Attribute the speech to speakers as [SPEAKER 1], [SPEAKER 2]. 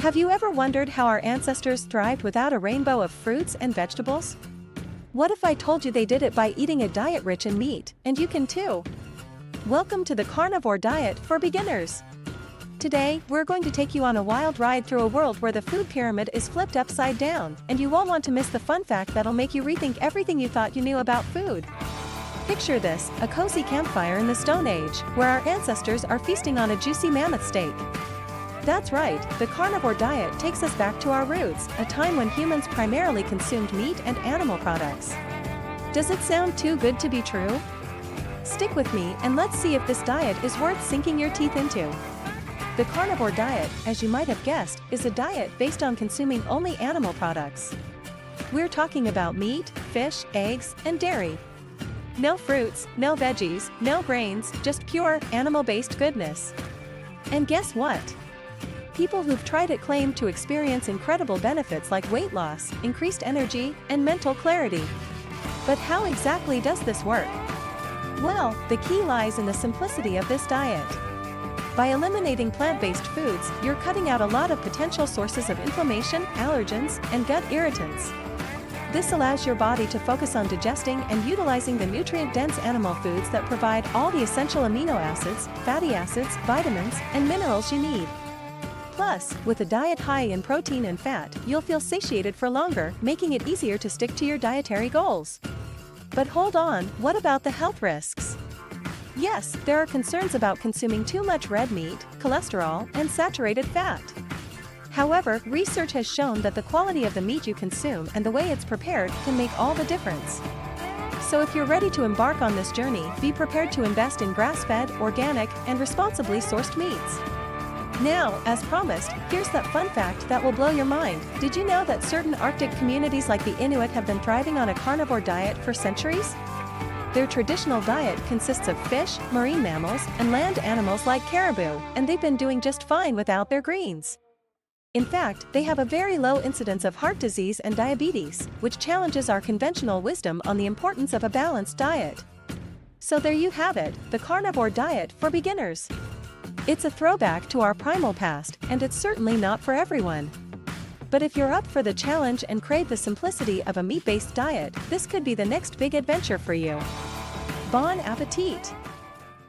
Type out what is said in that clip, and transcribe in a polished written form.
[SPEAKER 1] Have you ever wondered how our ancestors thrived without a rainbow of fruits and vegetables? What if I told you they did it by eating a diet rich in meat, and you can too? Welcome to the carnivore diet for beginners. Today, we're going to take you on a wild ride through a world where the food pyramid is flipped upside down, and you won't want to miss the fun fact that'll make you rethink everything you thought you knew about food. Picture this, a cozy campfire in the Stone Age, where our ancestors are feasting on a juicy mammoth steak. That's right, the carnivore diet takes us back to our roots, a time when humans primarily consumed meat and animal products. Does it sound too good to be true? Stick with me and let's see if this diet is worth sinking your teeth into. The carnivore diet, as you might have guessed, is a diet based on consuming only animal products. We're talking about meat, fish, eggs, and dairy. No fruits, no veggies, no grains, just pure, animal-based goodness. And guess what? People who've tried it claim to experience incredible benefits like weight loss, increased energy, and mental clarity. But how exactly does this work? Well, the key lies in the simplicity of this diet. By eliminating plant-based foods, you're cutting out a lot of potential sources of inflammation, allergens, and gut irritants. This allows your body to focus on digesting and utilizing the nutrient-dense animal foods that provide all the essential amino acids, fatty acids, vitamins, and minerals you need. Plus, with a diet high in protein and fat, you'll feel satiated for longer, making it easier to stick to your dietary goals. But hold on, what about the health risks? Yes, there are concerns about consuming too much red meat, cholesterol, and saturated fat. However, research has shown that the quality of the meat you consume and the way it's prepared can make all the difference. So if you're ready to embark on this journey, be prepared to invest in grass-fed, organic, and responsibly sourced meats. Now, as promised, here's that fun fact that will blow your mind. Did you know that certain Arctic communities like the Inuit have been thriving on a carnivore diet for centuries? Their traditional diet consists of fish, marine mammals, and land animals like caribou, and they've been doing just fine without their greens. In fact, they have a very low incidence of heart disease and diabetes, which challenges our conventional wisdom on the importance of a balanced diet. So there you have it, the carnivore diet for beginners. It's a throwback to our primal past, and it's certainly not for everyone. But if you're up for the challenge and crave the simplicity of a meat-based diet, this could be the next big adventure for you. Bon appetit!